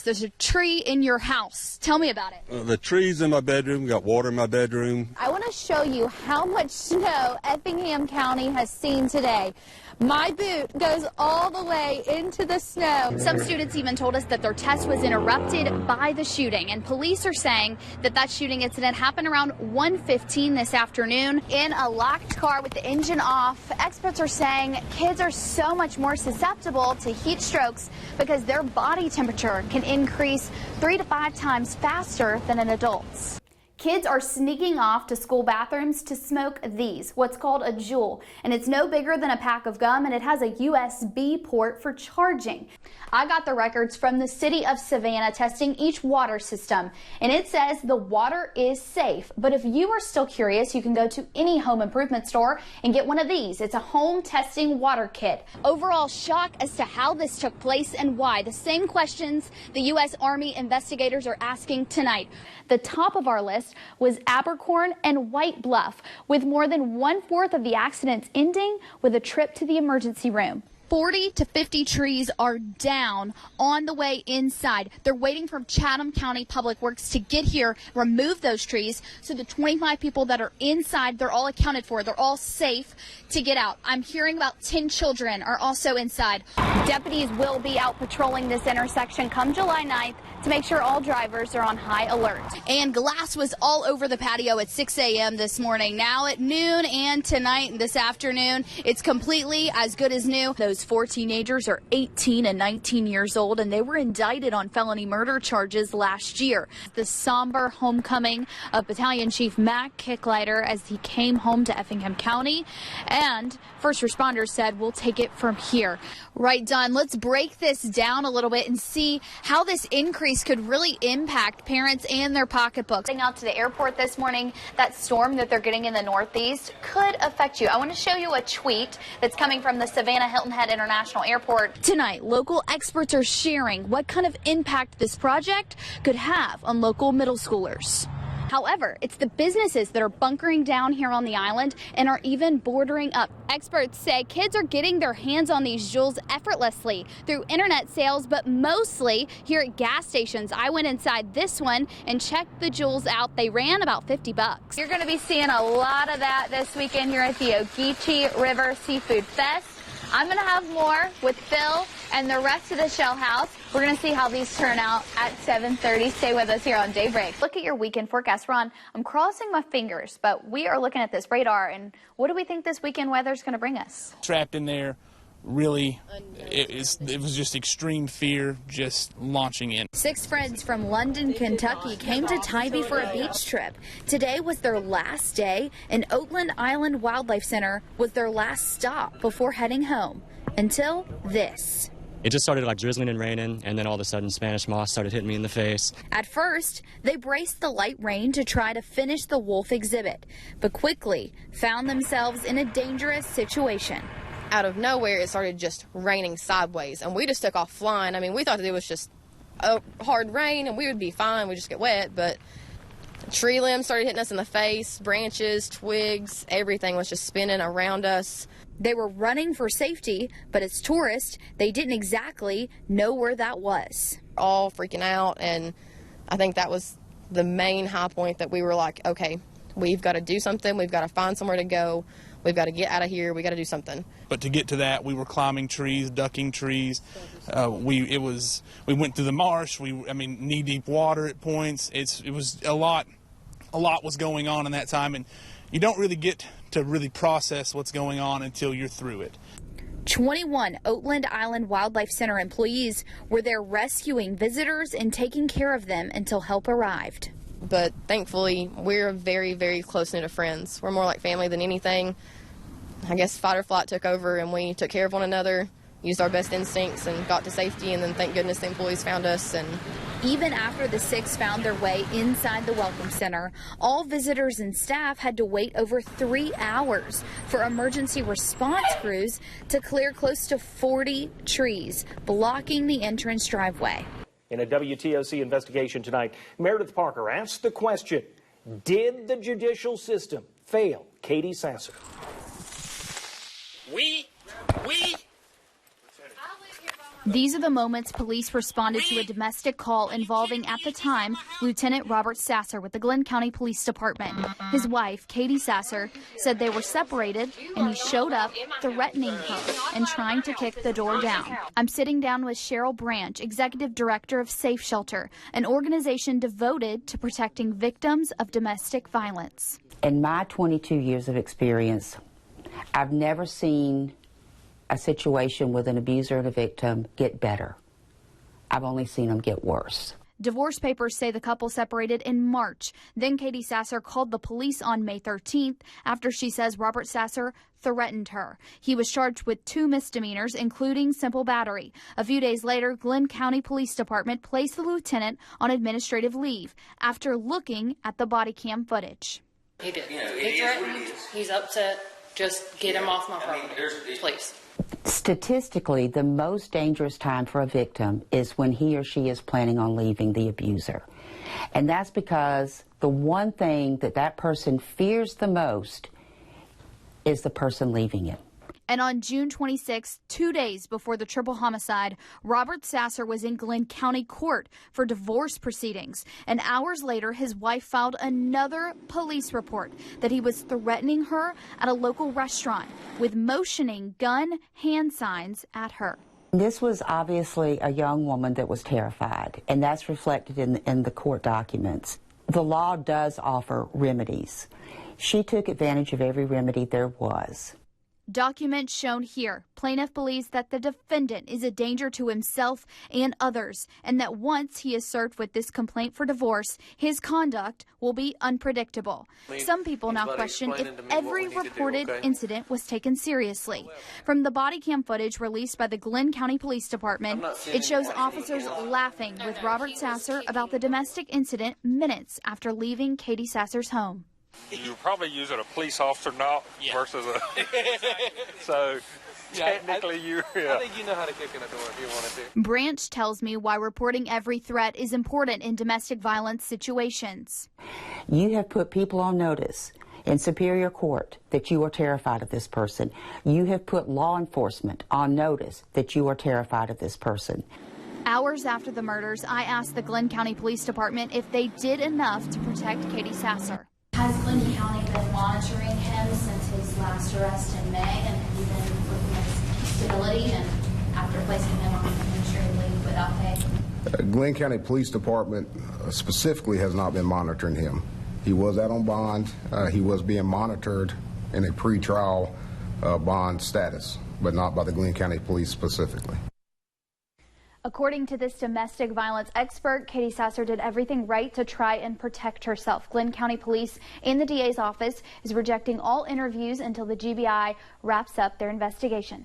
There's a tree in your house. Tell me about it. The tree's in my bedroom, got water in my bedroom. I want to show you how much snow Effingham County has seen today. My boot goes all the way into the snow. Some students even told us that their test was interrupted by the shooting, and police are saying that that shooting incident happened around 1:15 this afternoon in a locked car with the engine off. Experts are saying kids are so much more susceptible to heat strokes because their body temperature can increase 3 to 5 times faster than in adults. Kids are sneaking off to school bathrooms to smoke these, what's called a Juul, and it's no bigger than a pack of gum, and it has a USB port for charging. I got the records from the city of Savannah testing each water system, and it says the water is safe. But if you are still curious, you can go to any home improvement store and get one of these. It's a home testing water kit. Overall shock as to how this took place and why. The same questions the U.S. Army investigators are asking tonight. The top of our list was Abercorn and White Bluff, with more than 1/4 of the accidents ending with a trip to the emergency room. 40 to 50 trees are down on the way inside. They're waiting for Chatham County Public Works to get here, remove those trees, so the 25 people that are inside, they're all accounted for. They're all safe to get out. I'm hearing about 10 children are also inside. Deputies will be out patrolling this intersection come July 9th to make sure all drivers are on high alert. And glass was all over the patio at 6 a.m. this morning. Now at noon and tonight and this afternoon, it's completely as good as new. Those 4 teenagers are 18 and 19 years old, and they were indicted on felony murder charges last year. The somber homecoming of Battalion Chief Mac Kicklighter as he came home to Effingham County, and first responders said, we'll take it from here. Right, Don, let's break this down a little bit and see how this increase could really impact parents and their pocketbooks. Out to the airport this morning, that storm that they're getting in the Northeast could affect you. I want to show you a tweet that's coming from the Savannah Hilton Head International Airport. Tonight, local experts are sharing what kind of impact this project could have on local middle schoolers. However, it's the businesses that are bunkering down here on the island and are even bordering up. Experts say kids are getting their hands on these Juuls effortlessly through internet sales, but mostly here at gas stations. I went inside this one and checked the Juuls out. They ran about $50. You're going to be seeing a lot of that this weekend here at the Ogeechee River Seafood Fest. I'm going to have more with Phil and the rest of the Shell House. We're going to see how these turn out at 7:30. Stay with us here on Daybreak. Look at your weekend forecast, Ron. I'm crossing my fingers, but we are looking at this radar, and what do we think this weekend weather is going to bring us? Trapped in there, really, it was just extreme fear just launching in. 6 friends from London, Kentucky came to Tybee for a beach trip. Today was their last day, and Oatland Island Wildlife Center was their last stop before heading home. Until this. It just started like drizzling and raining, and then all of a sudden Spanish moss started hitting me in the face. At first, they braced the light rain to try to finish the wolf exhibit, but quickly found themselves in a dangerous situation. Out of nowhere, it started just raining sideways, and we just took off flying. I mean, we thought that it was just a hard rain, and we would be fine. We'd just get wet, but tree limbs started hitting us in the face, branches, twigs, everything was just spinning around us. They were running for safety, but as tourists, they didn't exactly know where that was. All freaking out, and I think that was the main high point that we were like, okay, we've got to do something. We've got to find somewhere to go. We've got to get out of here. We got to do something. But to get to that, we were climbing trees, ducking trees. We went through the marsh. Knee-deep water at points. It was a lot was going on in that time, and you don't really get to really process what's going on until you're through it. 21 Oatland Island Wildlife Center employees were there rescuing visitors and taking care of them until help arrived. But thankfully, we're very, very close-knit of friends. We're more like family than anything. I guess fight or flight took over, and we took care of one another, used our best instincts, and got to safety, and then thank goodness the employees found us. And even after the 6 found their way inside the Welcome Center, all visitors and staff had to wait over 3 hours for emergency response crews to clear close to 40 trees, blocking the entrance driveway. In a WTOC investigation tonight, Meredith Parker asked the question, did the judicial system fail Katie We These are the moments police responded to a domestic call involving, at the time, Lieutenant Robert Sasser with the Glenn County Police Department. His wife, Katie Sasser, said they were separated and he showed up threatening her and trying to kick the door down. I'm sitting down with Cheryl Branch, Executive Director of Safe Shelter, an organization devoted to protecting victims of domestic violence. In my 22 years of experience, I've never seen a situation with an abuser and a victim get better. I've only seen them get worse. Divorce papers say the couple separated in March. Then Katie Sasser called the police on May 13th after she says Robert Sasser threatened her. He was charged with 2 misdemeanors, including simple battery. A few days later, Glenn County Police Department placed the lieutenant on administrative leave after looking at the body cam footage. He did. He threatened. He's upset. Just get him off my property, please. Statistically, the most dangerous time for a victim is when he or she is planning on leaving the abuser. And that's because the one thing that that person fears the most is the person leaving it. And on June 26, 2 days before the triple homicide, Robert Sasser was in Glenn County Court for divorce proceedings. And hours later, his wife filed another police report that he was threatening her at a local restaurant with motioning gun hand signs at her. This was obviously a young woman that was terrified, and that's reflected in the court documents. The law does offer remedies. She took advantage of every remedy there was. Documents shown here. Plaintiff believes that the defendant is a danger to himself and others, and that once he is served with this complaint for divorce, his conduct will be unpredictable. Some people now question if every reported incident was taken seriously. From the body cam footage released by the Glenn County Police Department, it shows officers laughing with Robert Sasser about the domestic incident minutes after leaving Katie Sasser's home. You're probably using a police officer now versus a... So technically I think you know how to kick in a door if you wanted to. Branch tells me why reporting every threat is important in domestic violence situations. You have put people on notice in Superior Court that you are terrified of this person. You have put law enforcement on notice that you are terrified of this person. Hours after the murders, I asked the Glenn County Police Department if they did enough to protect Katie Sasser. Has Glenn County been monitoring him since his last arrest in May, and have you been looking at his stability and after placing him on administrative leave without pay? Glenn County Police Department specifically has not been monitoring him. He was out on bond. He was being monitored in a pretrial bond status, but not by the Glenn County Police specifically. According to this domestic violence expert, Katie Sasser did everything right to try and protect herself. Glenn County Police and the DA's office is rejecting all interviews until the GBI wraps up their investigation.